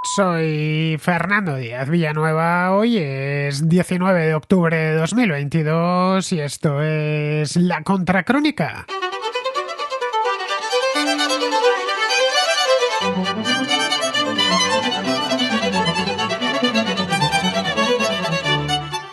Soy Fernando Díaz Villanueva, hoy es 19 de octubre de 2022 y esto es La Contracrónica.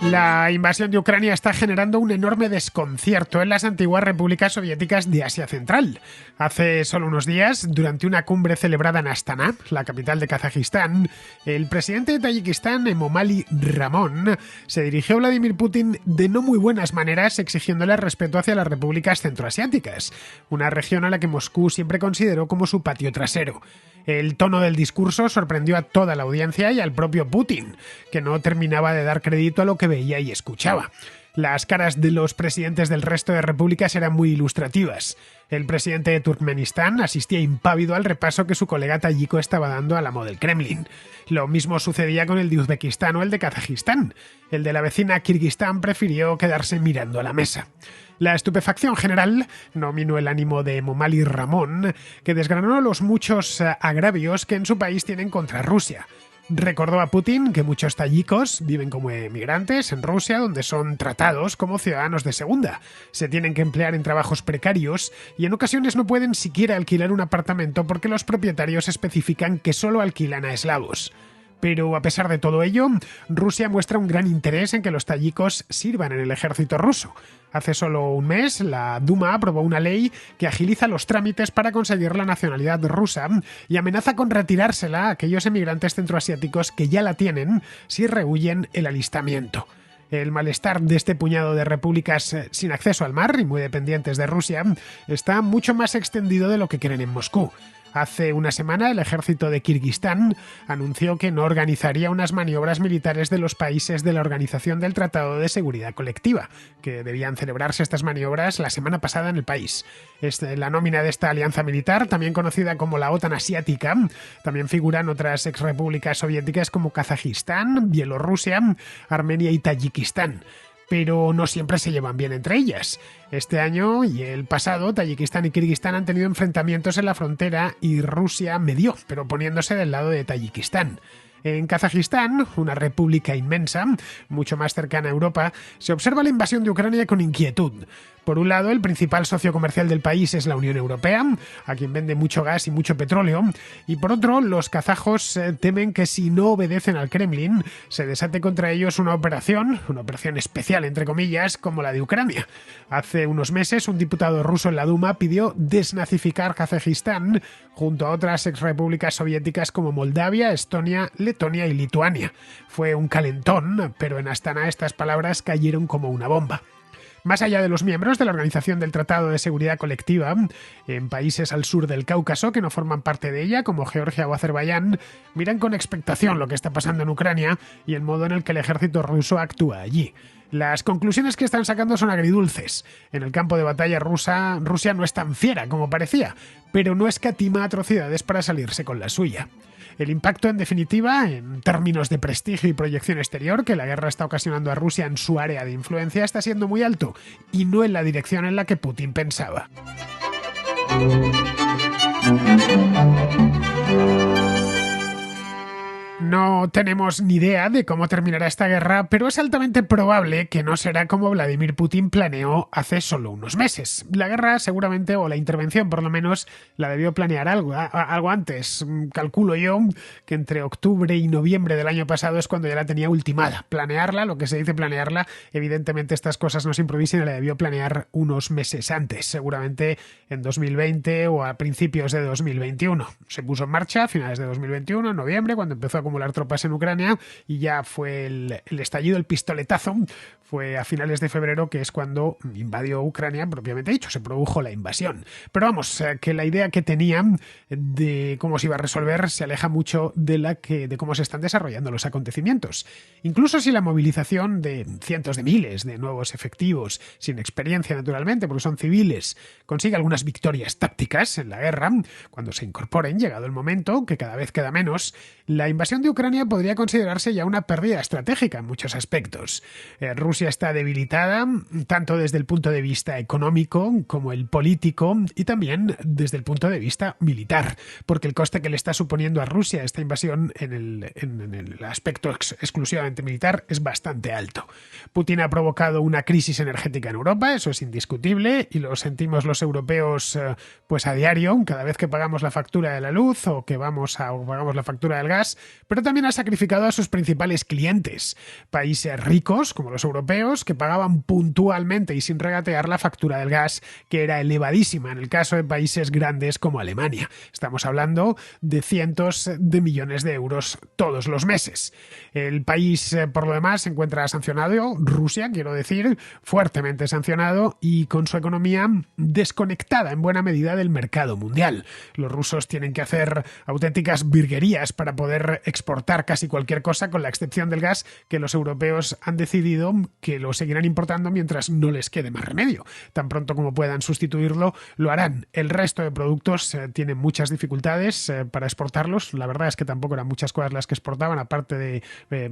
La invasión de Ucrania está generando un enorme desconcierto en las antiguas repúblicas soviéticas de Asia Central. Hace solo unos días, durante una cumbre celebrada en Astana, la capital de Kazajistán, el presidente de Tayikistán, Emomali Rahmon, se dirigió a Vladimir Putin de no muy buenas maneras, exigiéndole respeto hacia las repúblicas centroasiáticas, una región a la que Moscú siempre consideró como su patio trasero. El tono del discurso sorprendió a toda la audiencia y al propio Putin, que no terminaba de dar crédito a lo que veía y escuchaba. Las caras de los presidentes del resto de repúblicas eran muy ilustrativas. El presidente de Turkmenistán asistía impávido al repaso que su colega tayiko estaba dando al amo del Kremlin. Lo mismo sucedía con el de Uzbekistán o el de Kazajistán. El de la vecina Kirguistán prefirió quedarse mirando a la mesa. La estupefacción general no minó el ánimo de Emomali Rahmon, que desgranó los muchos agravios que en su país tienen contra Rusia. Recordó a Putin que muchos tayikos viven como emigrantes en Rusia, donde son tratados como ciudadanos de segunda. Se tienen que emplear en trabajos precarios y en ocasiones no pueden siquiera alquilar un apartamento porque los propietarios especifican que solo alquilan a eslavos. Pero a pesar de todo ello, Rusia muestra un gran interés en que los tayikos sirvan en el ejército ruso. Hace solo un mes, la Duma aprobó una ley que agiliza los trámites para conseguir la nacionalidad rusa y amenaza con retirársela a aquellos emigrantes centroasiáticos que ya la tienen si rehuyen el alistamiento. El malestar de este puñado de repúblicas sin acceso al mar y muy dependientes de Rusia está mucho más extendido de lo que creen en Moscú. Hace una semana el ejército de Kirguistán anunció que no organizaría unas maniobras militares de los países de la Organización del Tratado de Seguridad Colectiva, que debían celebrarse estas maniobras la semana pasada en el país. La nómina de esta alianza militar, también conocida como la OTAN asiática, también figuran otras exrepúblicas soviéticas como Kazajistán, Bielorrusia, Armenia y Tayikistán. Pero no siempre se llevan bien entre ellas. Este año y el pasado, Tayikistán y Kirguistán han tenido enfrentamientos en la frontera y Rusia medió, pero poniéndose del lado de Tayikistán. En Kazajistán, una república inmensa, mucho más cercana a Europa, se observa la invasión de Ucrania con inquietud. Por un lado, el principal socio comercial del país es la Unión Europea, a quien vende mucho gas y mucho petróleo, y por otro, los kazajos temen que si no obedecen al Kremlin, se desate contra ellos una operación especial, entre comillas, como la de Ucrania. Hace unos meses, un diputado ruso en la Duma pidió desnazificar Kazajistán, junto a otras exrepúblicas soviéticas como Moldavia, Estonia, Letonia y Lituania. Fue un calentón, pero en Astana estas palabras cayeron como una bomba. Más allá de los miembros de la Organización del Tratado de Seguridad Colectiva, en países al sur del Cáucaso que no forman parte de ella, como Georgia o Azerbaiyán, miran con expectación lo que está pasando en Ucrania y el modo en el que el ejército ruso actúa allí. Las conclusiones que están sacando son agridulces. En el campo de batalla Rusia no es tan fiera como parecía, pero no escatima atrocidades para salirse con la suya. El impacto, en definitiva, en términos de prestigio y proyección exterior que la guerra está ocasionando a Rusia en su área de influencia está siendo muy alto, y no en la dirección en la que Putin pensaba. No tenemos ni idea de cómo terminará esta guerra, pero es altamente probable que no será como Vladimir Putin planeó hace solo unos meses. La guerra seguramente, o la intervención por lo menos, la debió planear algo antes. Calculo yo que entre octubre y noviembre del año pasado es cuando ya la tenía ultimada. Planearla, lo que se dice planearla, evidentemente estas cosas no se improvisan y la debió planear unos meses antes, seguramente en 2020 o a principios de 2021. Se puso en marcha a finales de 2021, en noviembre, cuando empezó a acumular tropas en Ucrania, y ya fue el estallido, el pistoletazo, fue a finales de febrero, que es cuando invadió Ucrania, propiamente dicho, se produjo la invasión. Pero vamos, que la idea que tenían de cómo se iba a resolver se aleja mucho de cómo se están desarrollando los acontecimientos. Incluso si la movilización de cientos de miles de nuevos efectivos, sin experiencia naturalmente, porque son civiles, consigue algunas victorias tácticas en la guerra, cuando se incorporen, llegado el momento, que cada vez queda menos, la invasión de Ucrania podría considerarse ya una pérdida estratégica en muchos aspectos. Rusia Rusia está debilitada, tanto desde el punto de vista económico como el político y también desde el punto de vista militar, porque el coste que le está suponiendo a Rusia esta invasión en el aspecto exclusivamente militar es bastante alto. Putin ha provocado una crisis energética en Europa, eso es indiscutible, y lo sentimos los europeos pues a diario, cada vez que pagamos la factura de la luz o pagamos la factura del gas, pero también ha sacrificado a sus principales clientes, países ricos como los europeos que pagaban puntualmente y sin regatear la factura del gas, que era elevadísima en el caso de países grandes como Alemania. Estamos hablando de cientos de millones de euros todos los meses. El país, por lo demás, se encuentra sancionado, Rusia, quiero decir, fuertemente sancionado y con su economía desconectada en buena medida del mercado mundial. Los rusos tienen que hacer auténticas virguerías para poder exportar casi cualquier cosa, con la excepción del gas, que los europeos han decidido que lo seguirán importando mientras no les quede más remedio. Tan pronto como puedan sustituirlo, lo harán. El resto de productos tienen muchas dificultades para exportarlos. La verdad es que tampoco eran muchas cosas las que exportaban, aparte de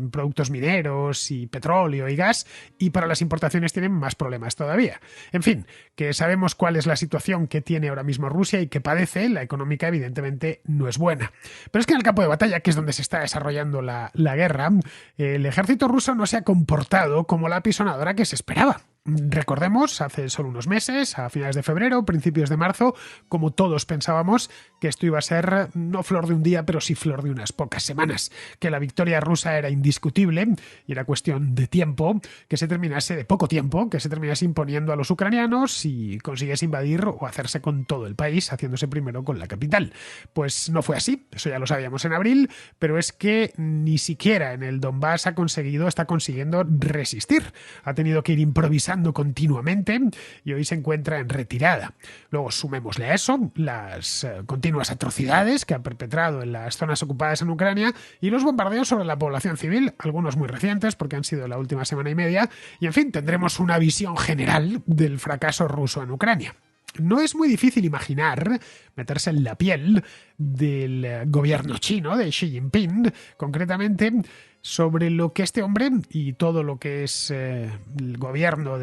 productos mineros y petróleo y gas, y para las importaciones tienen más problemas todavía. En fin, que sabemos cuál es la situación que tiene ahora mismo Rusia y que padece. La económica evidentemente no es buena. Pero es que en el campo de batalla, que es donde se está desarrollando la guerra, el ejército ruso no se ha comportado como la apisonadora que se esperaba. Recordemos, hace solo unos meses, a finales de febrero, principios de marzo, como todos pensábamos que esto iba a ser no flor de un día, pero sí flor de unas pocas semanas, que la victoria rusa era indiscutible y era cuestión de tiempo, de poco tiempo, que se terminase imponiendo a los ucranianos y consiguiese invadir o hacerse con todo el país, haciéndose primero con la capital. Pues no fue así, eso ya lo sabíamos en abril, pero es que ni siquiera en el Donbass está consiguiendo resistir. Ha tenido que ir improvisando continuamente y hoy se encuentra en retirada. Luego sumémosle a eso las continuas atrocidades que ha perpetrado en las zonas ocupadas en Ucrania y los bombardeos sobre la población civil, algunos muy recientes porque han sido la última semana y media, y en fin, tendremos una visión general del fracaso ruso en Ucrania. No es muy difícil imaginar, meterse en la piel del gobierno chino, de Xi Jinping, concretamente sobre lo que este hombre y todo lo que es el gobierno,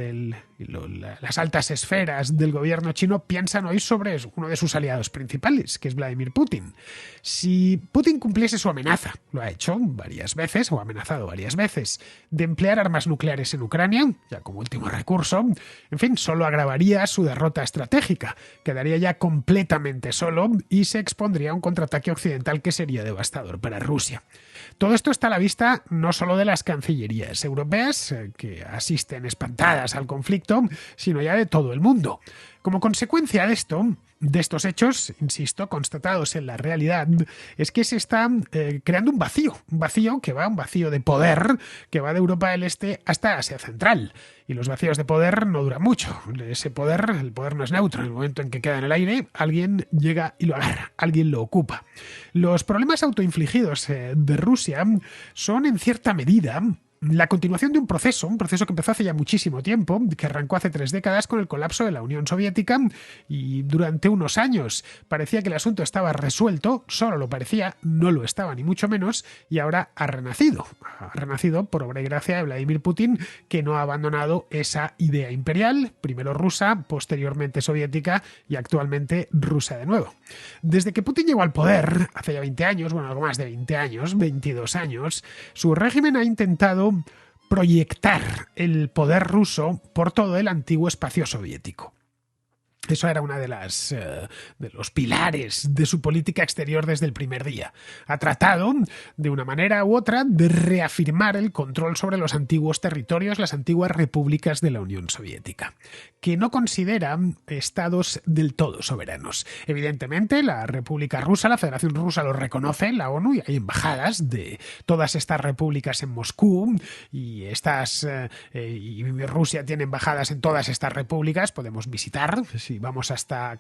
las altas esferas del gobierno chino piensan hoy sobre uno de sus aliados principales, que es Vladimir Putin. Si Putin cumpliese su amenaza, lo ha hecho varias veces, o ha amenazado varias veces, de emplear armas nucleares en Ucrania, ya como último recurso, en fin, solo agravaría su derrota estratégica, quedaría ya completamente solo y se expondría a un contraataque occidental que sería devastador para Rusia. Todo esto está a la vista no solo de las cancillerías europeas, que asisten espantadas al conflicto, sino ya de todo el mundo. Como consecuencia de estos hechos, insisto, constatados en la realidad, es que se está creando un vacío de poder que va de Europa del Este hasta Asia Central. Y los vacíos de poder no duran mucho. El poder no es neutro. En el momento en que queda en el aire, alguien llega y lo agarra, alguien lo ocupa. Los problemas autoinfligidos de Rusia son en cierta medida la continuación de un proceso que empezó hace ya muchísimo tiempo, que arrancó hace 3 décadas con el colapso de la Unión Soviética, y durante unos años parecía que el asunto estaba resuelto, solo lo parecía, no lo estaba ni mucho menos, y ahora ha renacido por obra y gracia de Vladimir Putin, que no ha abandonado esa idea imperial, primero rusa, posteriormente soviética y actualmente rusa de nuevo. Desde que Putin llegó al poder, hace ya 20 años, algo más de 20 años, 22 años, su régimen ha intentado proyectar el poder ruso por todo el antiguo espacio soviético. Eso era una de los pilares de su política exterior desde el primer día. Ha tratado, de una manera u otra, de reafirmar el control sobre los antiguos territorios, las antiguas repúblicas de la Unión Soviética, que no considera estados del todo soberanos. Evidentemente, la República Rusa, la Federación Rusa lo reconoce, la ONU, y hay embajadas de todas estas repúblicas en Moscú, y Rusia tiene embajadas en todas estas repúblicas. Podemos visitar, si vamos hasta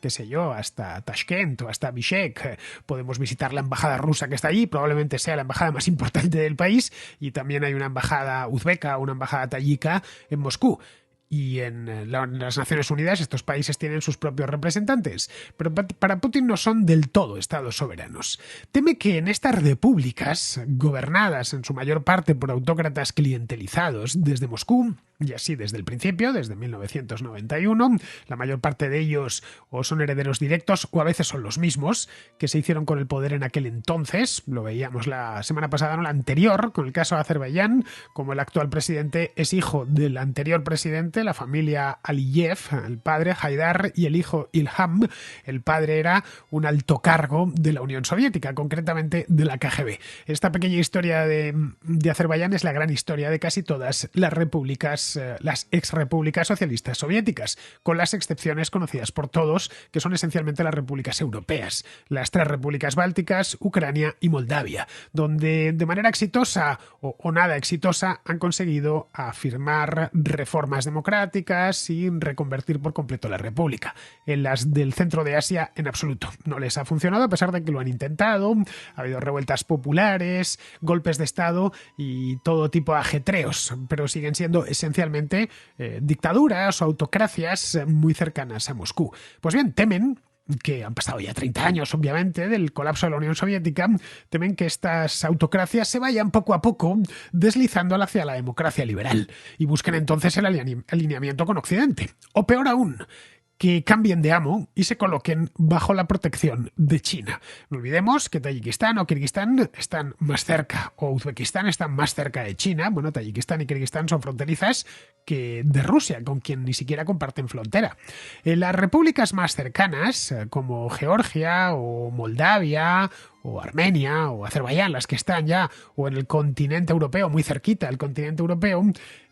Tashkent o hasta Bishkek, podemos visitar la embajada rusa que está allí, probablemente sea la embajada más importante del país, y también hay una embajada uzbeka, una embajada tayika en Moscú. Y en las Naciones Unidas estos países tienen sus propios representantes, pero para Putin no son del todo estados soberanos. Teme que en estas repúblicas, gobernadas en su mayor parte por autócratas clientelizados desde Moscú, Y así desde el principio, desde 1991, la mayor parte de ellos o son herederos directos o a veces son los mismos que se hicieron con el poder en aquel entonces. Lo veíamos la semana pasada, no la anterior, con el caso de Azerbaiyán, como el actual presidente es hijo del anterior presidente, la familia Aliyev, el padre Haidar, y el hijo Ilham. El padre era un alto cargo de la Unión Soviética, concretamente de la KGB. Esta pequeña historia de Azerbaiyán es la gran historia de casi todas las repúblicas, las exrepúblicas socialistas soviéticas, con las excepciones conocidas por todos, que son esencialmente las repúblicas europeas, las 3 repúblicas bálticas, Ucrania y Moldavia, donde de manera exitosa o nada exitosa han conseguido afirmar reformas democráticas y reconvertir por completo la república. En las del centro de Asia, en absoluto. No les ha funcionado a pesar de que lo han intentado. Ha habido revueltas populares, golpes de Estado y todo tipo de ajetreos, pero siguen siendo esencialmente dictaduras o autocracias muy cercanas a Moscú. Pues bien, temen que han pasado ya 30 años, obviamente, del colapso de la Unión Soviética, temen que estas autocracias se vayan poco a poco deslizando hacia la democracia liberal y busquen entonces el alineamiento con Occidente. O peor aún, que cambien de amo y se coloquen bajo la protección de China. No olvidemos que Tayikistán o Kirguistán están más cerca, o Uzbekistán están más cerca de China. Bueno, Tayikistán y Kirguistán son fronterizas que de Rusia, con quien ni siquiera comparten frontera. Las repúblicas más cercanas, como Georgia o Moldavia o Armenia o Azerbaiyán, las que están ya o en el continente europeo, muy cerquita del continente europeo,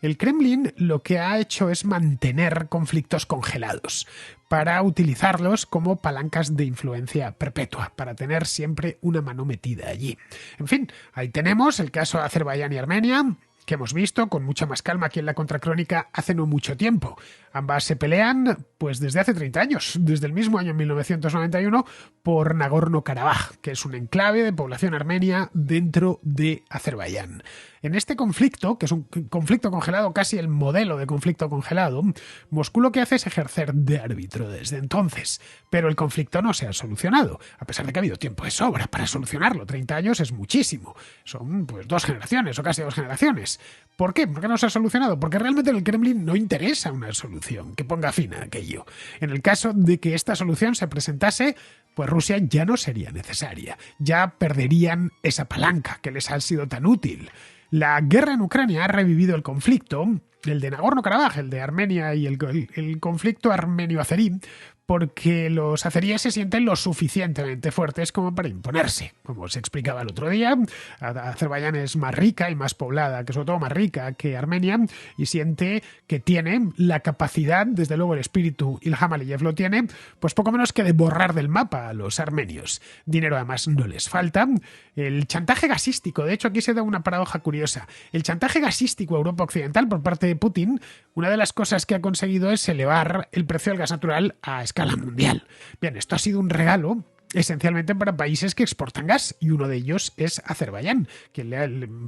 el Kremlin lo que ha hecho es mantener conflictos congelados para utilizarlos como palancas de influencia perpetua, para tener siempre una mano metida allí. En fin, ahí tenemos el caso de Azerbaiyán y Armenia, que hemos visto con mucha más calma aquí en la Contracrónica hace no mucho tiempo. Ambas se pelean pues desde hace 30 años, desde el mismo año 1991, por Nagorno-Karabaj, que es un enclave de población armenia dentro de Azerbaiyán. En este conflicto, que es un conflicto congelado, casi el modelo de conflicto congelado, Moscú lo que hace es ejercer de árbitro desde entonces, pero el conflicto no se ha solucionado, a pesar de que ha habido tiempo de sobra para solucionarlo. 30 años es muchísimo, son pues 2 generaciones o casi 2 generaciones. ¿Por qué? ¿Por qué no se ha solucionado? Porque realmente en el Kremlin no interesa una solución que ponga fin a aquello. En el caso de que esta solución se presentase, pues Rusia ya no sería necesaria. Ya perderían esa palanca que les ha sido tan útil. La guerra en Ucrania ha revivido el conflicto, el de Nagorno-Karabaj, el de Armenia y el conflicto armenio-azerí, porque los azeríes se sienten lo suficientemente fuertes como para imponerse. Como os explicaba el otro día, Azerbaiyán es más rica y más poblada, que sobre todo más rica que Armenia, y siente que tiene la capacidad, desde luego el espíritu Ilham Aliyev lo tiene, pues poco menos que de borrar del mapa a los armenios. Dinero además no les falta. El chantaje gasístico, de hecho aquí se da una paradoja curiosa. El chantaje gasístico a Europa Occidental por parte de Putin, una de las cosas que ha conseguido es elevar el precio del gas natural a escala mundial. Bien, esto ha sido un regalo esencialmente para países que exportan gas, y uno de ellos es Azerbaiyán, que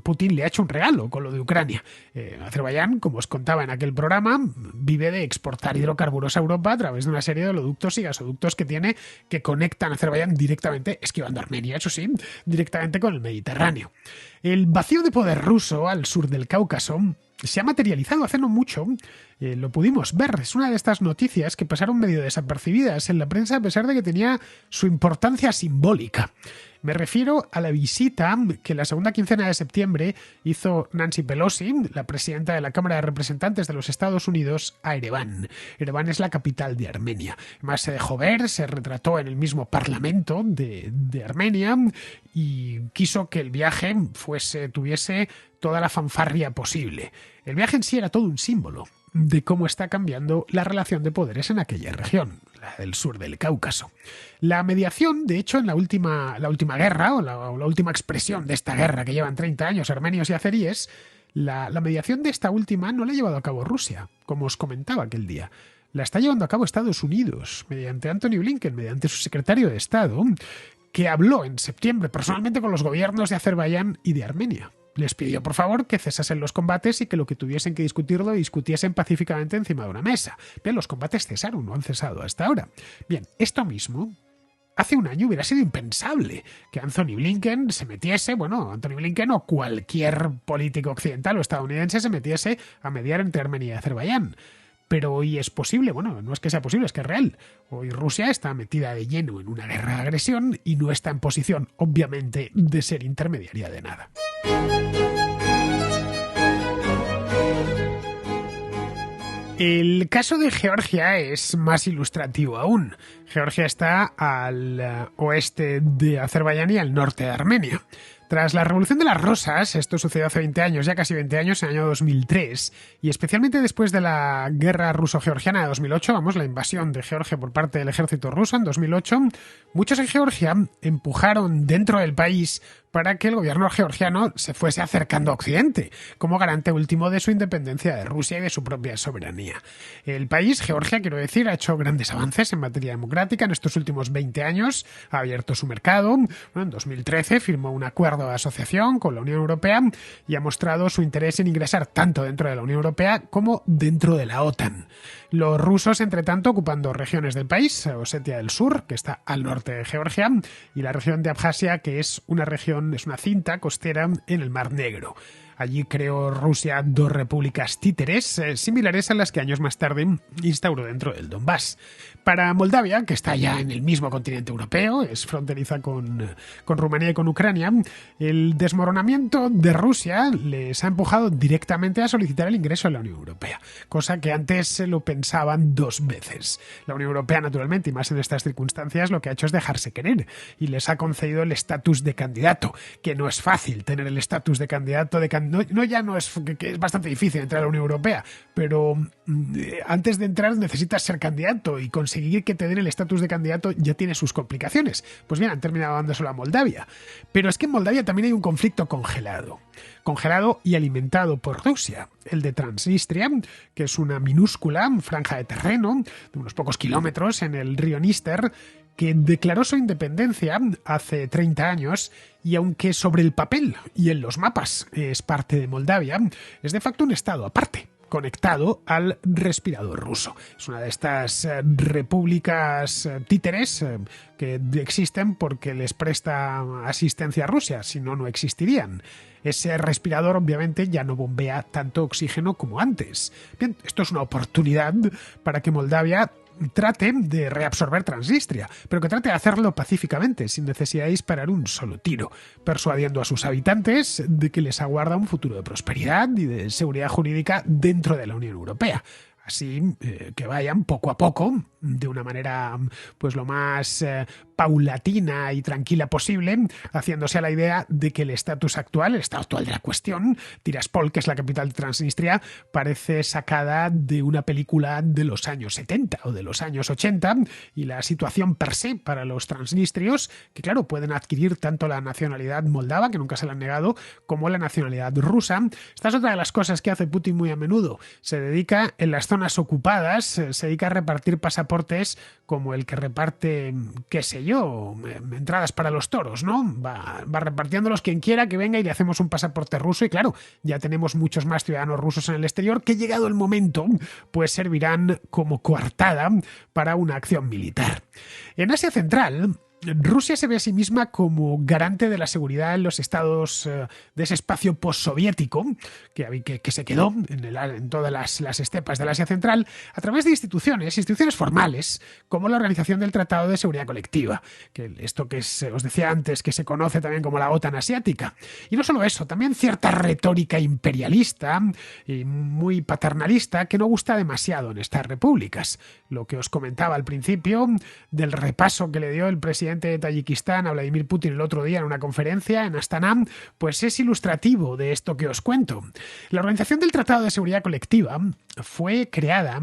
Putin le ha hecho un regalo con lo de Ucrania. Azerbaiyán, como os contaba en aquel programa, vive de exportar hidrocarburos a Europa a través de una serie de oleoductos y gasoductos que tiene, que conectan a Azerbaiyán directamente, esquivando Armenia, eso sí, directamente con el Mediterráneo. El vacío de poder ruso al sur del Cáucaso se ha materializado hace no mucho, lo pudimos ver. Es una de estas noticias que pasaron medio desapercibidas en la prensa a pesar de que tenía su importancia simbólica. Me refiero a la visita que la segunda quincena de septiembre hizo Nancy Pelosi, la presidenta de la Cámara de Representantes de los Estados Unidos, a Ereván. Ereván es la capital de Armenia. Además se dejó ver, se retrató en el mismo parlamento de Armenia y quiso que el viaje tuviese toda la fanfarria posible. El viaje en sí era todo un símbolo de cómo está cambiando la relación de poderes en aquella región, la del sur del Cáucaso. La mediación, de hecho, en la última guerra, o la última expresión de esta guerra que llevan 30 años armenios y azeríes, la mediación de esta última no la ha llevado a cabo Rusia, como os comentaba aquel día. La está llevando a cabo Estados Unidos, mediante Antony Blinken, mediante su secretario de Estado, que habló en septiembre personalmente con los gobiernos de Azerbaiyán y de Armenia. Les pidió, por favor, que cesasen los combates y que lo que tuviesen que discutir lo discutiesen pacíficamente encima de una mesa. Bien, los combates cesaron, no han cesado hasta ahora. Bien, esto mismo hace un año hubiera sido impensable que Anthony Blinken se metiese, Anthony Blinken o cualquier político occidental o estadounidense se metiese a mediar entre Armenia y Azerbaiyán. Pero hoy es posible, no es que sea posible, es que es real. Hoy Rusia está metida de lleno en una guerra de agresión y no está en posición, obviamente, de ser intermediaria de nada. El caso de Georgia es más ilustrativo aún. Georgia está al oeste de Azerbaiyán y al norte de Armenia. Tras la Revolución de las Rosas, esto sucedió hace 20 años, ya casi 20 años, en el año 2003, y especialmente después de la guerra ruso-georgiana de 2008, la invasión de Georgia por parte del ejército ruso en 2008, muchos en Georgia empujaron dentro del país para que el gobierno georgiano se fuese acercando a Occidente, como garante último de su independencia de Rusia y de su propia soberanía. El país, Georgia, quiero decir, ha hecho grandes avances en materia democrática en estos últimos 20 años, ha abierto su mercado, en 2013 firmó un acuerdo de asociación con la Unión Europea y ha mostrado su interés en ingresar tanto dentro de la Unión Europea como dentro de la OTAN. Los rusos, entre tanto, ocupan dos regiones del país, Osetia del Sur, que está al norte de Georgia, y la región de Abjasia, que es una cinta costera en el Mar Negro. Allí creó Rusia dos repúblicas títeres, similares a las que años más tarde instauró dentro del Donbass. Para Moldavia, que está ya en el mismo continente europeo, es fronteriza con Rumanía y con Ucrania, el desmoronamiento de Rusia les ha empujado directamente a solicitar el ingreso a la Unión Europea, cosa que antes se lo pensaban dos veces. La Unión Europea, naturalmente, y más en estas circunstancias, lo que ha hecho es dejarse querer y les ha concedido el estatus de candidato, que no es fácil tener el estatus de candidato que es bastante difícil entrar a la Unión Europea, pero antes de entrar necesitas ser candidato y conseguir que te den el estatus de candidato ya tiene sus complicaciones. Pues bien, han terminado dándoselo a Moldavia. Pero es que en Moldavia también hay un conflicto congelado y alimentado por Rusia, el de Transnistria, que es una minúscula franja de terreno de unos pocos kilómetros en el río Dniester, que declaró su independencia hace 30 años y aunque sobre el papel y en los mapas es parte de Moldavia, es de facto un estado aparte, conectado al respirador ruso. Es una de estas repúblicas títeres que existen porque les presta asistencia a Rusia, si no, no existirían. Ese respirador obviamente ya no bombea tanto oxígeno como antes. Bien, esto es una oportunidad para que Moldavia trate de reabsorber Transnistria, pero que trate de hacerlo pacíficamente, sin necesidad de disparar un solo tiro, persuadiendo a sus habitantes de que les aguarda un futuro de prosperidad y de seguridad jurídica dentro de la Unión Europea. Así que vayan poco a poco, de una manera pues lo más paulatina y tranquila posible, haciéndose a la idea de que el estado actual de la cuestión, Tiraspol, que es la capital de Transnistria, parece sacada de una película de los años 70 o de los años 80, y la situación per se para los transnistrios, que claro, pueden adquirir tanto la nacionalidad moldava, que nunca se la han negado, como la nacionalidad rusa. Esta es otra de las cosas que hace Putin muy a menudo. Se dedica en las zonas ocupadas, se dedica a repartir pasaportes como el que reparte, qué sé yo, entradas para los toros, ¿no? Va repartiéndolos quien quiera que venga y le hacemos un pasaporte ruso y claro, ya tenemos muchos más ciudadanos rusos en el exterior que llegado el momento, pues servirán como coartada para una acción militar. En Asia Central, Rusia se ve a sí misma como garante de la seguridad en los estados de ese espacio postsoviético que se quedó en todas las estepas del Asia Central a través de instituciones formales como la Organización del Tratado de Seguridad Colectiva, que esto que os decía antes, que se conoce también como la OTAN asiática. Y no solo eso, también cierta retórica imperialista y muy paternalista que no gusta demasiado en estas repúblicas. Lo que os comentaba al principio del repaso que le dio el presidente de Tayikistán a Vladimir Putin el otro día en una conferencia en Astana, pues es ilustrativo de esto que os cuento. La Organización del Tratado de Seguridad Colectiva fue creada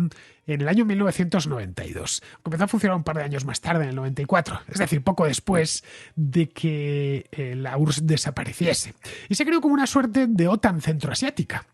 en el año 1992. Comenzó a funcionar un par de años más tarde, en el 94, es decir, poco después de que la URSS desapareciese. Y se creó como una suerte de OTAN centroasiática.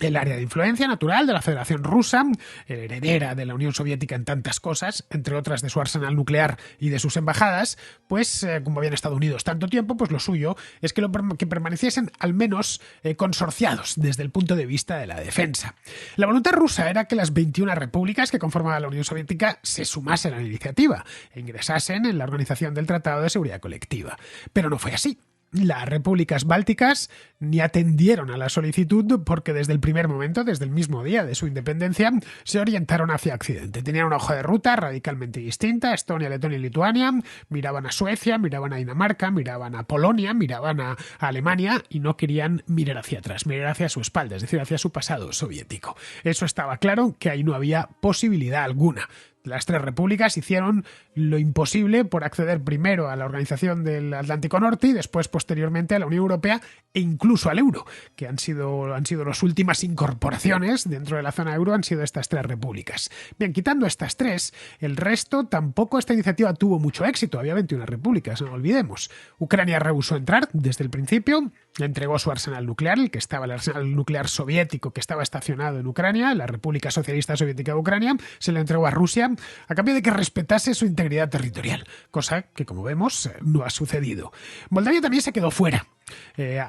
El área de influencia natural de la Federación Rusa, heredera de la Unión Soviética en tantas cosas, entre otras de su arsenal nuclear y de sus embajadas, pues como habían estado unidos tanto tiempo, pues lo suyo es que permaneciesen al menos consorciados desde el punto de vista de la defensa. La voluntad rusa era que las 21 repúblicas que conformaban la Unión Soviética se sumasen a la iniciativa e ingresasen en la Organización del Tratado de Seguridad Colectiva. Pero no fue así. Las repúblicas bálticas ni atendieron a la solicitud porque desde el primer momento, desde el mismo día de su independencia, se orientaron hacia Occidente. Tenían una hoja de ruta radicalmente distinta: Estonia, Letonia y Lituania miraban a Suecia, miraban a Dinamarca, miraban a Polonia, miraban a Alemania y no querían mirar hacia atrás, mirar hacia su espalda, es decir, hacia su pasado soviético. Eso estaba claro, que ahí no había posibilidad alguna. Las tres repúblicas hicieron lo imposible por acceder primero a la Organización del Atlántico Norte y después, posteriormente, a la Unión Europea e incluso al euro, que han sido las últimas incorporaciones dentro de la zona euro, han sido estas tres repúblicas. Bien, quitando estas tres, el resto tampoco esta iniciativa tuvo mucho éxito. Había 21 repúblicas, no olvidemos. Ucrania rehusó entrar desde el principio, entregó su arsenal nuclear, el arsenal nuclear soviético que estaba estacionado en Ucrania, la República Socialista Soviética de Ucrania, se le entregó a Rusia a cambio de que respetase su integridad territorial, cosa que, como vemos, no ha sucedido. Moldavia también se quedó fuera.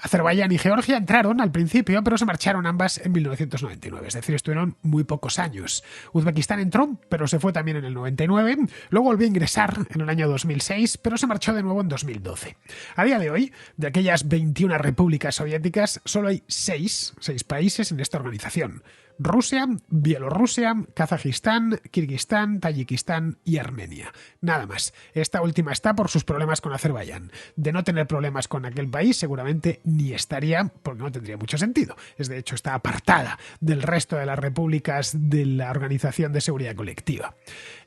Azerbaiyán y Georgia entraron al principio, pero se marcharon ambas en 1999, es decir, estuvieron muy pocos años. Uzbekistán entró, pero se fue también en el 99, luego volvió a ingresar en el año 2006, pero se marchó de nuevo en 2012. A día de hoy, de aquellas 21 repúblicas soviéticas, solo hay 6 países en esta organización: Rusia, Bielorrusia, Kazajistán, Kirguistán, Tayikistán y Armenia. Nada más. Esta última está por sus problemas con Azerbaiyán. De no tener problemas con aquel país, seguramente ni estaría, porque no tendría mucho sentido. De hecho, está apartada del resto de las repúblicas de la Organización de Seguridad Colectiva.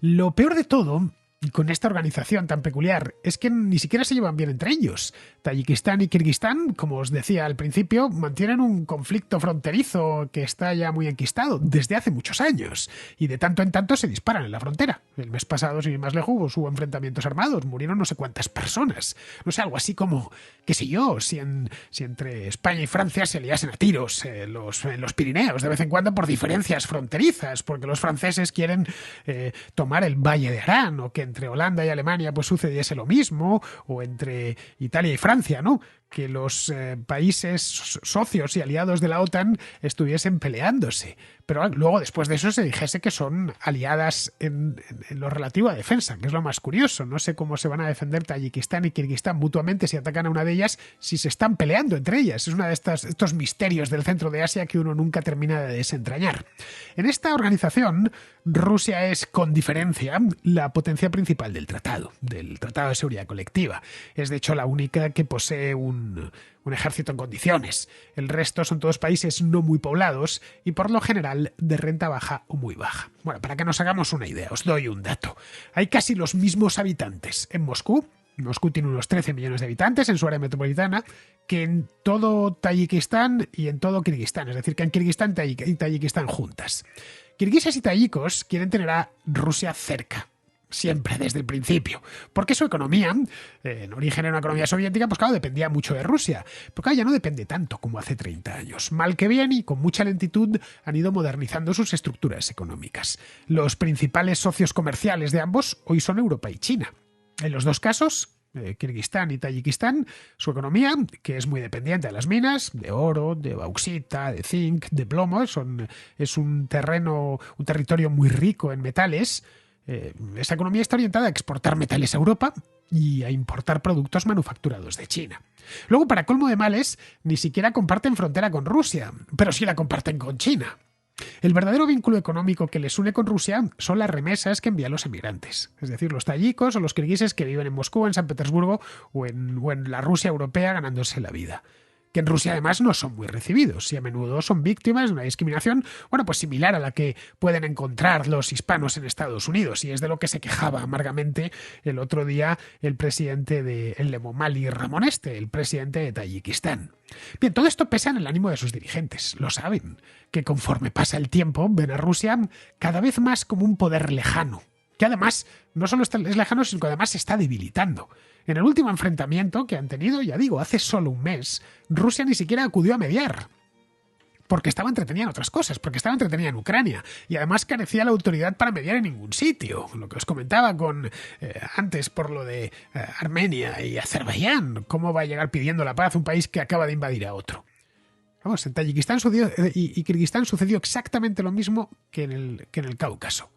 Lo peor de todo, y con esta organización tan peculiar, es que ni siquiera se llevan bien entre ellos. Tayikistán y Kirguistán, como os decía al principio, mantienen un conflicto fronterizo que está ya muy enquistado desde hace muchos años, y de tanto en tanto se disparan en la frontera. El mes pasado, sin ir más lejos, hubo enfrentamientos armados, murieron no sé cuántas personas. No sé, algo así como, qué sé yo, si entre España y Francia se liasen a tiros en los Pirineos de vez en cuando por diferencias fronterizas, porque los franceses quieren tomar el Valle de Arán, o que entre Holanda y Alemania pues sucediese lo mismo, o entre Italia y Francia, ¿no? Que los países socios y aliados de la OTAN estuviesen peleándose. Pero luego, después de eso, se dijese que son aliadas en lo relativo a defensa, que es lo más curioso. No sé cómo se van a defender Tayikistán y Kirguistán mutuamente si atacan a una de ellas, si se están peleando entre ellas. Es uno de estos misterios del centro de Asia que uno nunca termina de desentrañar. En esta organización, Rusia es, con diferencia, la potencia principal del Tratado de Seguridad Colectiva. Es, de hecho, la única que posee un ejército en condiciones. El resto son todos países no muy poblados y por lo general de renta baja o muy baja. Bueno, para que nos hagamos una idea, os doy un dato. Hay casi los mismos habitantes en Moscú. Moscú tiene unos 13 millones de habitantes en su área metropolitana, que en todo Tayikistán y en todo Kirguistán. Es decir, que en Kirguistán y Tayikistán juntas. Kirguises y tayikos quieren tener a Rusia cerca. Siempre, desde el principio. Porque su economía, en origen era una economía soviética, pues claro, dependía mucho de Rusia. Pero claro, ya no depende tanto como hace 30 años. Mal que bien y con mucha lentitud han ido modernizando sus estructuras económicas. Los principales socios comerciales de ambos hoy son Europa y China. En los dos casos, Kirguistán y Tayikistán, su economía, que es muy dependiente de las minas, de oro, de bauxita, de zinc, de plomo, es un territorio muy rico en metales. Esta economía está orientada a exportar metales a Europa y a importar productos manufacturados de China. Luego, para colmo de males, ni siquiera comparten frontera con Rusia, pero sí la comparten con China. El verdadero vínculo económico que les une con Rusia son las remesas que envían los emigrantes, es decir, los tayikos o los kirguises que viven en Moscú, en San Petersburgo o en la Rusia europea ganándose la vida. Que en Rusia además no son muy recibidos y a menudo son víctimas de una discriminación, bueno, pues similar a la que pueden encontrar los hispanos en Estados Unidos, y es de lo que se quejaba amargamente el otro día el presidente el Emomali Ramoneste, el presidente de Tayikistán. Bien, todo esto pesa en el ánimo de sus dirigentes, lo saben, que conforme pasa el tiempo ven a Rusia cada vez más como un poder lejano, que además no solo es lejano, sino que además se está debilitando. En el último enfrentamiento que han tenido, ya digo, hace solo un mes, Rusia ni siquiera acudió a mediar. porque estaba entretenida en otras cosas, porque estaba entretenida en Ucrania y además carecía la autoridad para mediar en ningún sitio. Lo que os comentaba antes por lo de Armenia y Azerbaiyán, cómo va a llegar pidiendo la paz un país que acaba de invadir a otro. Vamos, en Tayikistán y Kirguistán sucedió exactamente lo mismo que en el Cáucaso.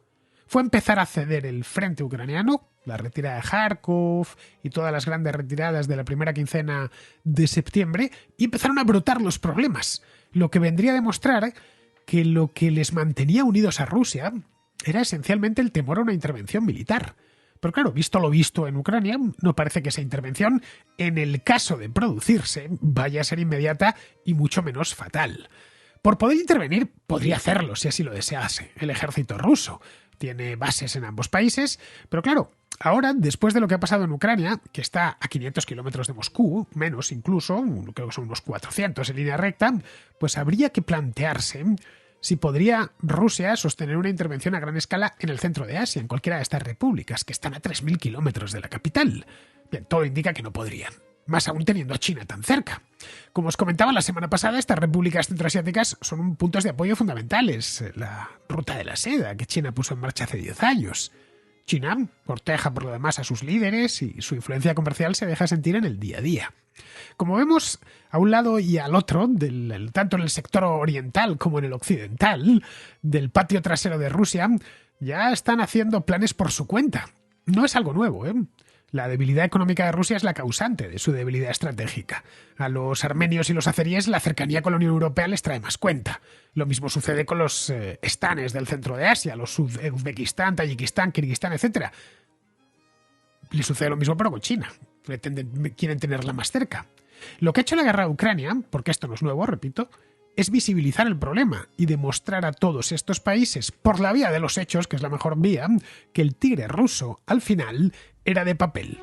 Fue empezar a ceder el frente ucraniano, la retirada de Kharkov y todas las grandes retiradas de la primera quincena de septiembre, y empezaron a brotar los problemas, lo que vendría a demostrar que lo que les mantenía unidos a Rusia era esencialmente el temor a una intervención militar. Pero claro, visto lo visto en Ucrania, no parece que esa intervención, en el caso de producirse, vaya a ser inmediata y mucho menos fatal. Por poder intervenir, podría hacerlo si así lo desease el ejército ruso. Tiene bases en ambos países, pero claro, ahora, después de lo que ha pasado en Ucrania, que está a 500 kilómetros de Moscú, menos incluso, creo que son unos 400 en línea recta, pues habría que plantearse si podría Rusia sostener una intervención a gran escala en el centro de Asia, en cualquiera de estas repúblicas, que están a 3.000 kilómetros de la capital. Bien, todo indica que no podrían, más aún teniendo a China tan cerca. Como os comentaba la semana pasada, estas repúblicas centroasiáticas son puntos de apoyo fundamentales. La ruta de la seda que China puso en marcha hace 10 años. China corteja por lo demás a sus líderes y su influencia comercial se deja sentir en el día a día. Como vemos, a un lado y al otro, tanto en el sector oriental como en el occidental, del patio trasero de Rusia, ya están haciendo planes por su cuenta. No es algo nuevo, ¿eh? La debilidad económica de Rusia es la causante de su debilidad estratégica. A los armenios y los azeríes la cercanía con la Unión Europea les trae más cuenta. Lo mismo sucede con los estanes del centro de Asia, los Uzbekistán, Tayikistán, Kirguistán, etc. Le sucede lo mismo pero con China. Quieren tenerla más cerca. Lo que ha hecho la guerra de Ucrania, porque esto no es nuevo, repito, es visibilizar el problema y demostrar a todos estos países, por la vía de los hechos, que es la mejor vía, que el tigre ruso, al final, era de papel.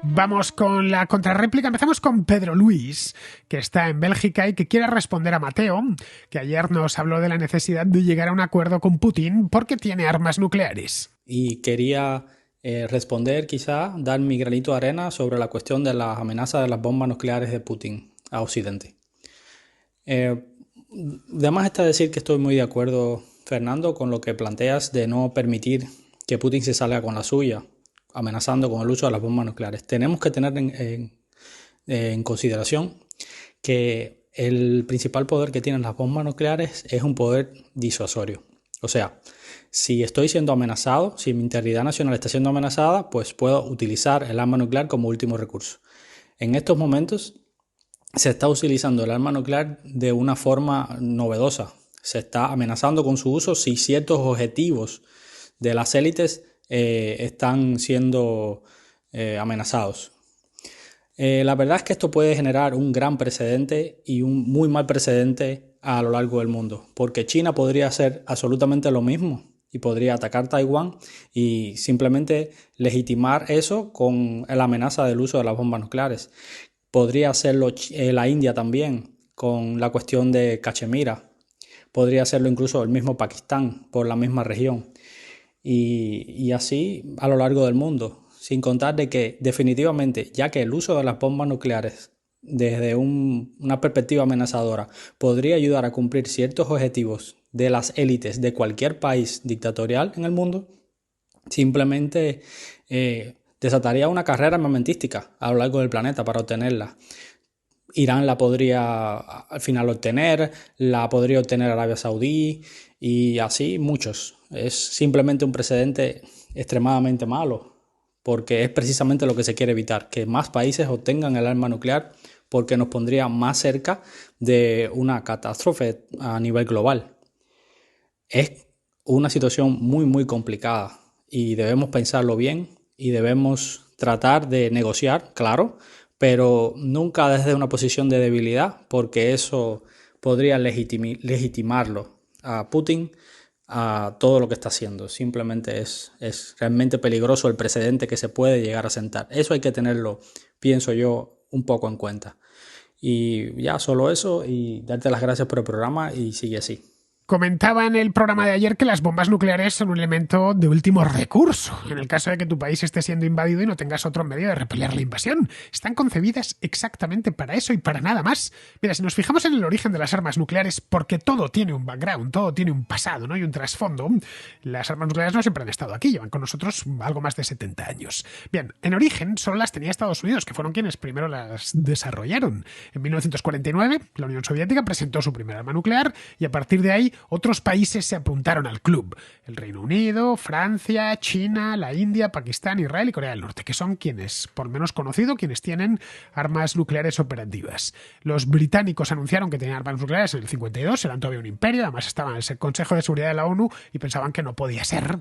Vamos con la contrarréplica. Empezamos con Pedro Luis, que está en Bélgica y que quiere responder a Mateo, que ayer nos habló de la necesidad de llegar a un acuerdo con Putin porque tiene armas nucleares. Y quería responder, quizá, dar mi granito de arena sobre la cuestión de las amenazas de las bombas nucleares de Putin a Occidente. Además está decir que estoy muy de acuerdo, Fernando, con lo que planteas de no permitir que Putin se salga con la suya, amenazando con el uso de las bombas nucleares. Tenemos que tener en consideración que el principal poder que tienen las bombas nucleares es un poder disuasorio. O sea, si estoy siendo amenazado, si mi integridad nacional está siendo amenazada, pues puedo utilizar el arma nuclear como último recurso. En estos momentos se está utilizando el arma nuclear de una forma novedosa. Se está amenazando con su uso si ciertos objetivos de las élites están siendo amenazados. La verdad es que esto puede generar un gran precedente y un muy mal precedente a lo largo del mundo, porque China podría hacer absolutamente lo mismo y podría atacar Taiwán y simplemente legitimar eso con la amenaza del uso de las bombas nucleares. Podría hacerlo la India también con la cuestión de Cachemira. Podría hacerlo incluso el mismo Pakistán por la misma región. Y así a lo largo del mundo. Sin contar de que definitivamente, ya que el uso de las bombas nucleares desde una perspectiva amenazadora podría ayudar a cumplir ciertos objetivos de las élites de cualquier país dictatorial en el mundo, simplemente desataría una carrera armamentística a lo largo del planeta para obtenerla. Irán la podría al final obtener, la podría obtener Arabia Saudí y así muchos. Es simplemente un precedente extremadamente malo, porque es precisamente lo que se quiere evitar, que más países obtengan el arma nuclear, porque nos pondría más cerca de una catástrofe a nivel global. Es una situación muy, muy complicada y debemos pensarlo bien y debemos tratar de negociar, claro, pero nunca desde una posición de debilidad, porque eso podría legitimarlo a Putin a todo lo que está haciendo. Simplemente es realmente peligroso el precedente que se puede llegar a sentar. Eso hay que tenerlo, pienso yo, un poco en cuenta. Y ya solo eso, y darte las gracias por el programa y sigue así. Comentaba en el programa de ayer que las bombas nucleares son un elemento de último recurso, en el caso de que tu país esté siendo invadido y no tengas otro medio de repeler la invasión. Están concebidas exactamente para eso y para nada más. Mira, si nos fijamos en el origen de las armas nucleares, porque todo tiene un background, todo tiene un pasado, ¿no? Y un trasfondo, las armas nucleares no siempre han estado aquí, llevan con nosotros algo más de 70 años. Bien, en origen solo las tenía Estados Unidos, que fueron quienes primero las desarrollaron. En 1949, la Unión Soviética presentó su primera arma nuclear y a partir de ahí otros países se apuntaron al club. El Reino Unido, Francia, China, la India, Pakistán, Israel y Corea del Norte, que son quienes, por menos conocido, quienes tienen armas nucleares operativas. Los británicos anunciaron que tenían armas nucleares en el 52, eran todavía un imperio, además estaban en el Consejo de Seguridad de la ONU y pensaban que no podía ser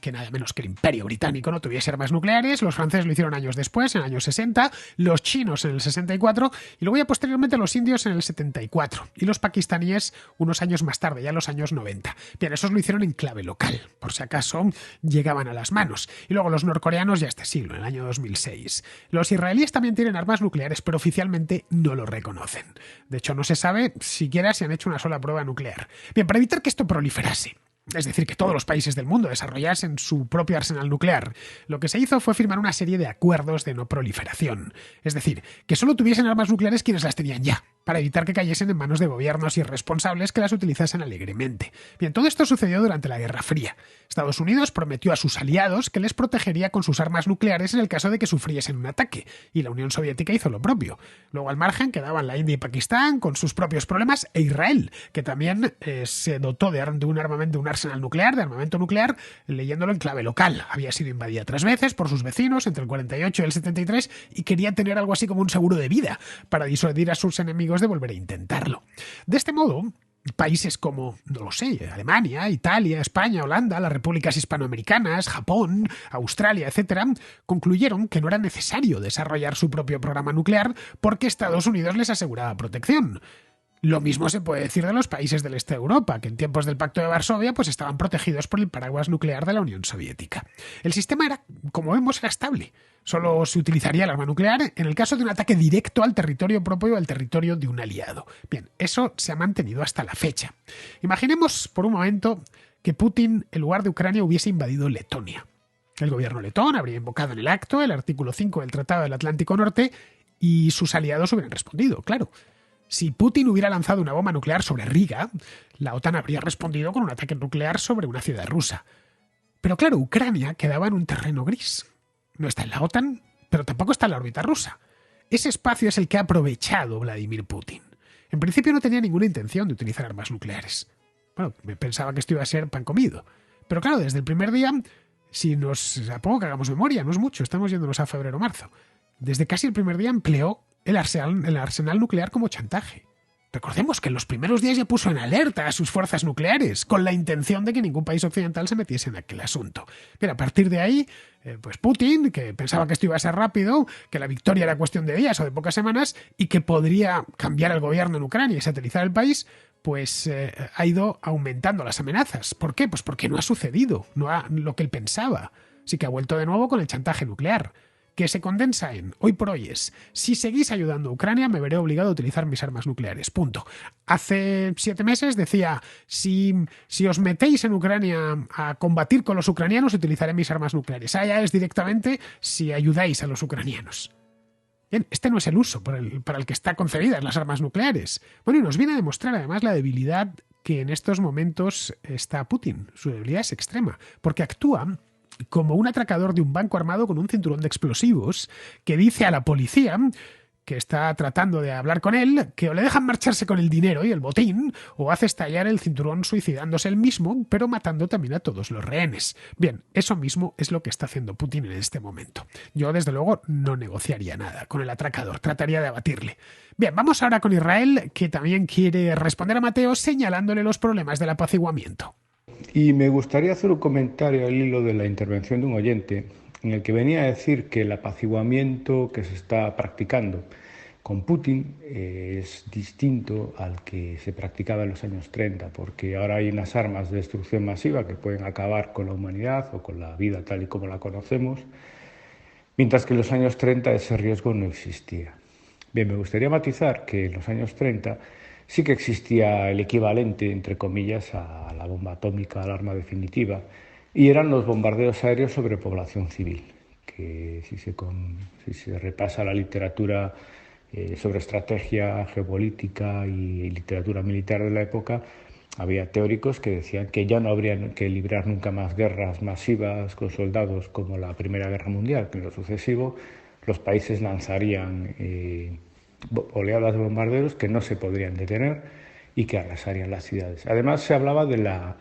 que nada menos que el Imperio Británico no tuviese armas nucleares. Los franceses lo hicieron años después, en el año 60, los chinos en el 64 y luego ya posteriormente los indios en el 74 y los pakistaníes unos años más tarde, ya en los años 90. Bien, esos lo hicieron en clave local, por si acaso llegaban a las manos. Y luego los norcoreanos ya este siglo, en el año 2006. Los israelíes también tienen armas nucleares, pero oficialmente no lo reconocen. De hecho, no se sabe siquiera si han hecho una sola prueba nuclear. Bien, para evitar que esto proliferase, es decir, que todos los países del mundo desarrollasen su propio arsenal nuclear, lo que se hizo fue firmar una serie de acuerdos de no proliferación. Es decir, que solo tuviesen armas nucleares quienes las tenían ya, para evitar que cayesen en manos de gobiernos irresponsables que las utilizasen alegremente. Bien, todo esto sucedió durante la Guerra Fría. Estados Unidos prometió a sus aliados que les protegería con sus armas nucleares en el caso de que sufriesen un ataque, y la Unión Soviética hizo lo propio. Luego al margen quedaban la India y Pakistán con sus propios problemas, e Israel, que también se dotó de un armamento, un arsenal nuclear, de armamento nuclear, leyéndolo en clave local. Había sido invadida 3 veces por sus vecinos entre el 48 y el 73 y quería tener algo así como un seguro de vida para disuadir a sus enemigos de volver a intentarlo. De este modo, países como, no lo sé, Alemania, Italia, España, Holanda, las repúblicas hispanoamericanas, Japón, Australia, etc., concluyeron que no era necesario desarrollar su propio programa nuclear porque Estados Unidos les aseguraba protección. Lo mismo se puede decir de los países del este de Europa, que en tiempos del Pacto de Varsovia pues estaban protegidos por el paraguas nuclear de la Unión Soviética. El sistema era, como vemos, era estable. Solo se utilizaría el arma nuclear en el caso de un ataque directo al territorio propio o al territorio de un aliado. Bien, eso se ha mantenido hasta la fecha. Imaginemos por un momento que Putin, en lugar de Ucrania, hubiese invadido Letonia. El gobierno letón habría invocado en el acto el artículo 5 del Tratado del Atlántico Norte y sus aliados hubieran respondido, claro. Si Putin hubiera lanzado una bomba nuclear sobre Riga, la OTAN habría respondido con un ataque nuclear sobre una ciudad rusa. Pero claro, Ucrania quedaba en un terreno gris. No está en la OTAN, pero tampoco está en la órbita rusa. Ese espacio es el que ha aprovechado Vladimir Putin. En principio no tenía ninguna intención de utilizar armas nucleares. Bueno, me pensaba que esto iba a ser pan comido. Pero claro, desde el primer día, a poco que hagamos memoria, no es mucho, estamos yéndonos a febrero o marzo. Desde casi el primer día empleó el arsenal nuclear como chantaje. Recordemos que en los primeros días ya puso en alerta a sus fuerzas nucleares, con la intención de que ningún país occidental se metiese en aquel asunto. Pero a partir de ahí, pues Putin, que pensaba que esto iba a ser rápido, que la victoria era cuestión de días o de pocas semanas, y que podría cambiar el gobierno en Ucrania y satelizar el país, pues ha ido aumentando las amenazas. ¿Por qué? Pues porque no ha sucedido lo que él pensaba. Así que ha vuelto de nuevo con el chantaje nuclear, que se condensa en, hoy por hoy es, si seguís ayudando a Ucrania me veré obligado a utilizar mis armas nucleares, punto. Hace 7 meses decía, si os metéis en Ucrania a combatir con los ucranianos utilizaré mis armas nucleares. Allá es directamente si ayudáis a los ucranianos. Bien, este no es el uso para el que están concebidas las armas nucleares. Bueno, y nos viene a demostrar además la debilidad que en estos momentos está Putin. Su debilidad es extrema, porque actúa como un atracador de un banco armado con un cinturón de explosivos que dice a la policía que está tratando de hablar con él que o le dejan marcharse con el dinero y el botín o hace estallar el cinturón suicidándose él mismo, pero matando también a todos los rehenes. Bien, eso mismo es lo que está haciendo Putin en este momento. Yo, desde luego, no negociaría nada con el atracador, trataría de abatirle. Bien, vamos ahora con Israel, que también quiere responder a Mateo señalándole los problemas del apaciguamiento. Y me gustaría hacer un comentario al hilo de la intervención de un oyente en el que venía a decir que el apaciguamiento que se está practicando con Putin es distinto al que se practicaba en los años 30, porque ahora hay unas armas de destrucción masiva que pueden acabar con la humanidad o con la vida tal y como la conocemos, mientras que en los años 30 ese riesgo no existía. Bien, me gustaría matizar que en los años 30 sí que existía el equivalente, entre comillas, a la bomba atómica, al arma definitiva, y eran los bombardeos aéreos sobre población civil, que si se repasa la literatura sobre estrategia geopolítica y literatura militar de la época, había teóricos que decían que ya no habría que librar nunca más guerras masivas con soldados como la Primera Guerra Mundial, que en lo sucesivo los países lanzarían oleadas de bombarderos que no se podrían detener y que arrasarían las ciudades. Además, se hablaba de la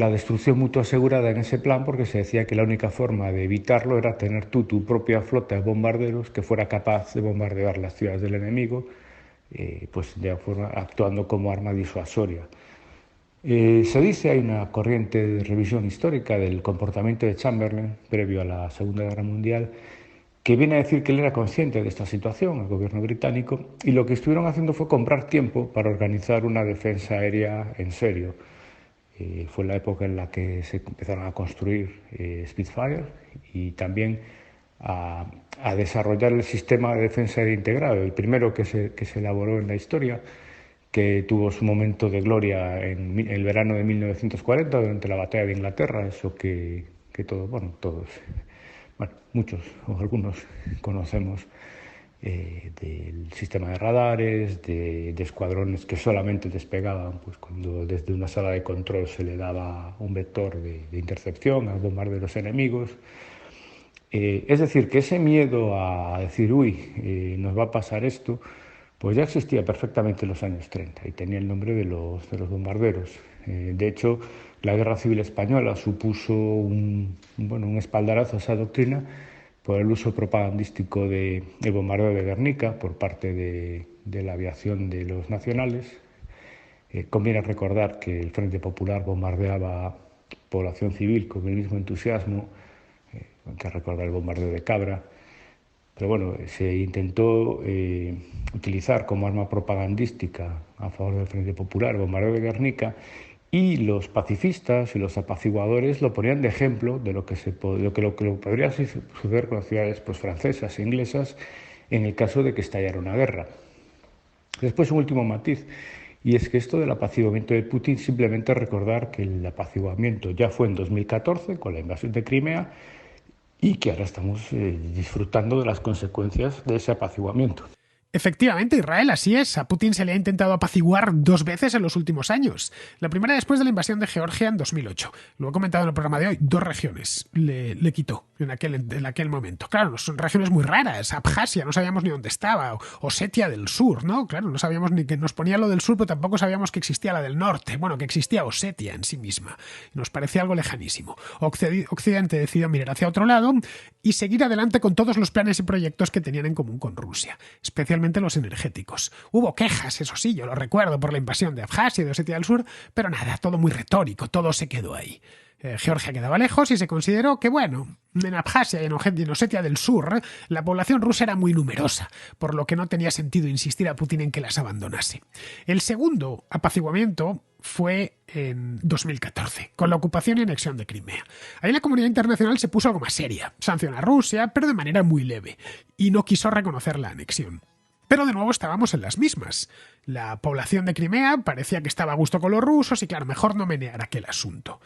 destrucción mutua asegurada en ese plan, porque se decía que la única forma de evitarlo era tener tú tu propia flota de bombarderos que fuera capaz de bombardear las ciudades del enemigo, pues de forma, actuando como arma disuasoria. Se dice, hay una corriente de revisión histórica del comportamiento de Chamberlain previo a la Segunda Guerra Mundial, que viene a decir que él era consciente de esta situación, el gobierno británico, y lo que estuvieron haciendo fue comprar tiempo para organizar una defensa aérea en serio. Fue la época en la que se empezaron a construir Spitfire y también a desarrollar el sistema de defensa aérea integrado, el primero que se elaboró en la historia, que tuvo su momento de gloria en el verano de 1940 durante la batalla de Inglaterra, eso que muchos o algunos conocemos, del sistema de radares, de escuadrones que solamente despegaban pues cuando desde una sala de control se le daba un vector de intercepción al bombarderos enemigos. Es decir, que ese miedo a decir, nos va a pasar esto, pues ya existía perfectamente en los años 30 y tenía el nombre de los bombarderos. De hecho, la Guerra Civil Española supuso un espaldarazo a esa doctrina por el uso propagandístico del bombardeo de Guernica por parte de la aviación de los nacionales. Conviene recordar que el Frente Popular bombardeaba población civil con el mismo entusiasmo, hay que recordar el bombardeo de Cabra, pero bueno, se intentó utilizar como arma propagandística a favor del Frente Popular el bombardeo de Guernica, y los pacifistas y los apaciguadores lo ponían de ejemplo de lo que podría suceder con las ciudades pues, francesas e inglesas en el caso de que estallara una guerra. Después, un último matiz, y es que esto del apaciguamiento de Putin, simplemente recordar que el apaciguamiento ya fue en 2014 con la invasión de Crimea y que ahora estamos disfrutando de las consecuencias de ese apaciguamiento. Efectivamente, Israel, así es. A Putin se le ha intentado apaciguar 2 veces en los últimos años. La primera después de la invasión de Georgia en 2008. Lo he comentado en el programa de hoy. 2 regiones le quitó en aquel momento. Claro, son regiones muy raras. Abjasia, no sabíamos ni dónde estaba. Osetia del Sur, ¿no? Claro, no sabíamos ni que nos ponía lo del sur, pero tampoco sabíamos que existía la del norte. Bueno, que existía Osetia en sí misma. Nos parecía algo lejanísimo. Occidente decidió mirar hacia otro lado y seguir adelante con todos los planes y proyectos que tenían en común con Rusia, especialmente los energéticos. Hubo quejas, eso sí, yo lo recuerdo, por la invasión de Abjasia y de Osetia del Sur, pero nada, todo muy retórico, todo se quedó ahí. Georgia quedaba lejos y se consideró que, bueno, en Abjasia y en Osetia del Sur la población rusa era muy numerosa, por lo que no tenía sentido insistir a Putin en que las abandonase. El segundo apaciguamiento fue en 2014, con la ocupación y anexión de Crimea. Ahí la comunidad internacional se puso algo más seria, sancionó a Rusia, pero de manera muy leve, y no quiso reconocer la anexión. Pero de nuevo estábamos en las mismas. La población de Crimea parecía que estaba a gusto con los rusos y, claro, mejor no menear aquel asunto.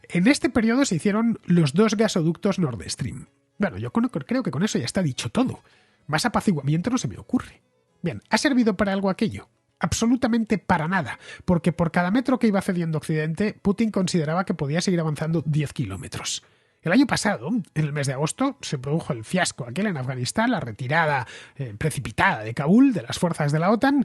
En este periodo se hicieron los 2 gasoductos Nord Stream. Bueno, yo creo que con eso ya está dicho todo. Más apaciguamiento no se me ocurre. Bien, ¿ha servido para algo aquello? Absolutamente para nada, porque por cada metro que iba cediendo Occidente, Putin consideraba que podía seguir avanzando 10 kilómetros. El año pasado, en el mes de agosto, se produjo el fiasco aquel en Afganistán, la retirada precipitada de Kabul de las fuerzas de la OTAN,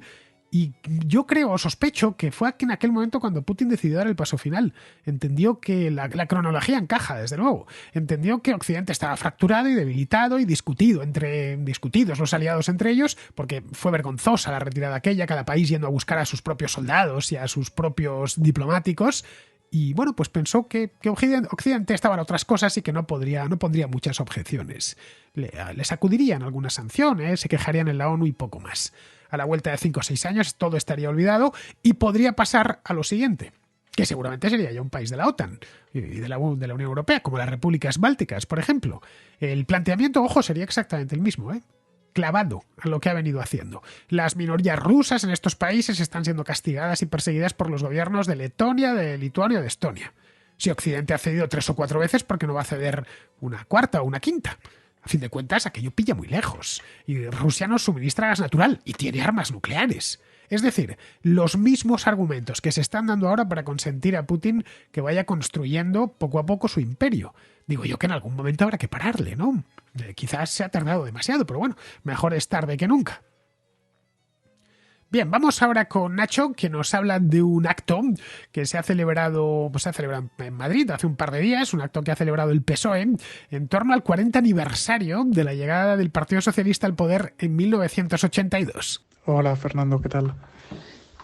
y yo creo o sospecho que fue en aquel momento cuando Putin decidió dar el paso final. Entendió que la cronología encaja, desde luego. Entendió que Occidente estaba fracturado y debilitado y discutidos los aliados entre ellos, porque fue vergonzosa la retirada aquella, cada país yendo a buscar a sus propios soldados y a sus propios diplomáticos. Y bueno, pues pensó que Occidente estaba en otras cosas y que no pondría muchas objeciones. Le sacudirían algunas sanciones, se quejarían en la ONU y poco más. A la vuelta de 5 o 6 años todo estaría olvidado y podría pasar a lo siguiente, que seguramente sería ya un país de la OTAN y de la Unión Europea, como las repúblicas bálticas, por ejemplo. El planteamiento, ojo, sería exactamente el mismo, clavado a lo que ha venido haciendo. Las minorías rusas en estos países están siendo castigadas y perseguidas por los gobiernos de Letonia, de Lituania o de Estonia. Si Occidente ha cedido 3 o 4 veces, ¿por qué no va a ceder una cuarta o una quinta? A fin de cuentas, aquello pilla muy lejos. Y Rusia nos suministra gas natural y tiene armas nucleares. Es decir, los mismos argumentos que se están dando ahora para consentir a Putin que vaya construyendo poco a poco su imperio. Digo yo que en algún momento habrá que pararle, ¿no? Quizás se ha tardado demasiado, pero bueno, mejor es tarde que nunca. Bien, vamos ahora con Nacho, que nos habla de un acto que se ha celebrado en Madrid hace un par de días, un acto que ha celebrado el PSOE en torno al 40 aniversario de la llegada del Partido Socialista al poder en 1982. Hola Fernando, ¿qué tal?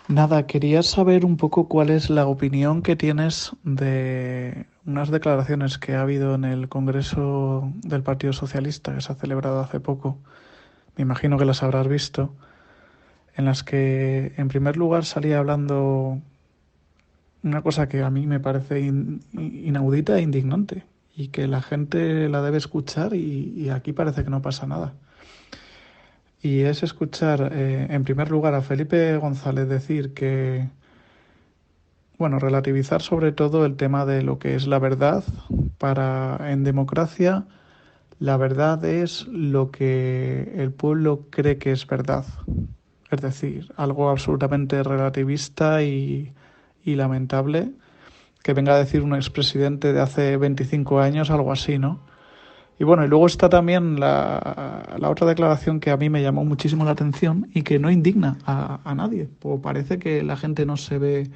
Nada, quería saber un poco cuál es la opinión que tienes de unas declaraciones que ha habido en el Congreso del Partido Socialista que se ha celebrado hace poco. Me imagino que las habrás visto, en las que en primer lugar salía hablando una cosa que a mí me parece inaudita e indignante y que la gente la debe escuchar y aquí parece que no pasa nada. Y es escuchar en primer lugar a Felipe González decir que, bueno, relativizar sobre todo el tema de lo que es la verdad. En democracia la verdad es lo que el pueblo cree que es verdad. Es decir, algo absolutamente relativista y lamentable que venga a decir un expresidente de hace 25 años, algo así, ¿no? Y bueno, y luego está también la otra declaración que a mí me llamó muchísimo la atención y que no indigna a nadie. Pues parece que la gente no se ve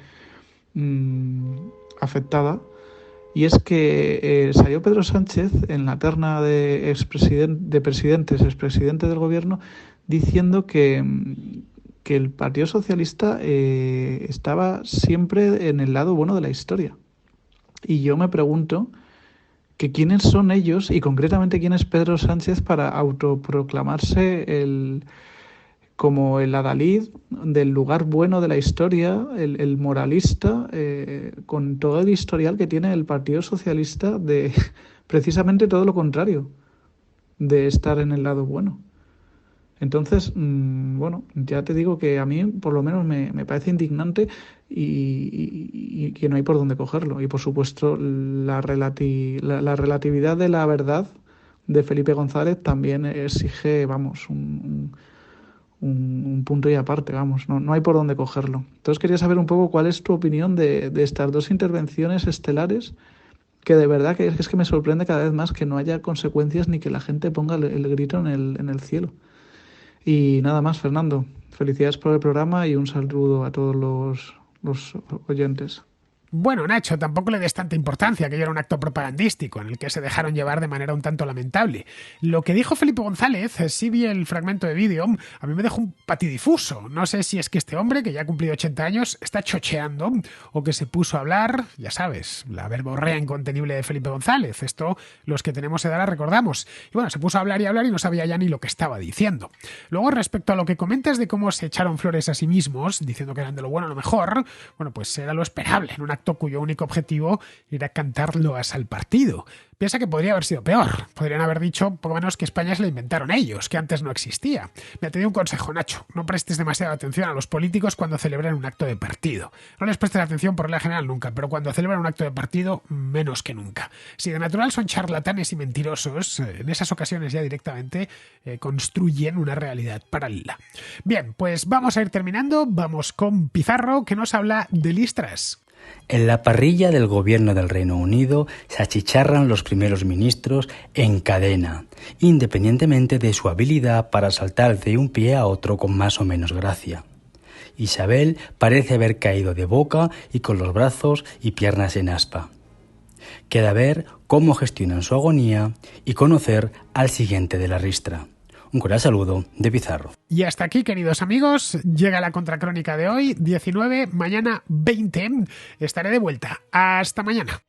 afectada. Y es que salió Pedro Sánchez en la terna de expresidentes del gobierno diciendo que el Partido Socialista estaba siempre en el lado bueno de la historia. Y yo me pregunto que quiénes son ellos y concretamente quién es Pedro Sánchez para autoproclamarse como el adalid del lugar bueno de la historia, el moralista, con todo el historial que tiene el Partido Socialista de precisamente todo lo contrario, de estar en el lado bueno. Entonces, bueno, ya te digo que a mí por lo menos me parece indignante y que no hay por dónde cogerlo. Y por supuesto la relatividad de la verdad de Felipe González también exige, vamos, un punto y aparte, vamos, no hay por dónde cogerlo. Entonces quería saber un poco cuál es tu opinión de estas dos intervenciones estelares, que de verdad que es que me sorprende cada vez más que no haya consecuencias ni que la gente ponga el grito en el cielo. Y nada más, Fernando. Felicidades por el programa y un saludo a todos los oyentes. Bueno, Nacho, tampoco le des tanta importancia, que ya era un acto propagandístico en el que se dejaron llevar de manera un tanto lamentable. Lo que dijo Felipe González, sí vi el fragmento de vídeo, a mí me dejó un patidifuso. No sé si es que este hombre, que ya ha cumplido 80 años, está chocheando o que se puso a hablar, ya sabes, la verborrea incontenible de Felipe González. Esto, los que tenemos edad la recordamos. Y bueno, se puso a hablar y no sabía ya ni lo que estaba diciendo. Luego, respecto a lo que comentas de cómo se echaron flores a sí mismos, diciendo que eran de lo bueno a lo mejor, bueno, pues era lo esperable en una acto cuyo único objetivo era cantar loas al partido. Piensa que podría haber sido peor. Podrían haber dicho, por lo menos, que España se la inventaron ellos, que antes no existía. Me te doy un consejo, Nacho. No prestes demasiada atención a los políticos cuando celebran un acto de partido. No les prestes atención por regla general nunca, pero cuando celebran un acto de partido, menos que nunca. Si de natural son charlatanes y mentirosos, en esas ocasiones ya directamente construyen una realidad paralela. Bien, pues vamos a ir terminando. Vamos con Pizarro, que nos habla de Listras. En la parrilla del gobierno del Reino Unido se achicharran los primeros ministros en cadena, independientemente de su habilidad para saltar de un pie a otro con más o menos gracia. Isabel parece haber caído de boca y con los brazos y piernas en aspa. Queda ver cómo gestionan su agonía y conocer al siguiente de la ristra. Un cordial saludo de Pizarro. Y hasta aquí, queridos amigos, llega la contracrónica de hoy, 19, mañana 20. Estaré de vuelta. Hasta mañana.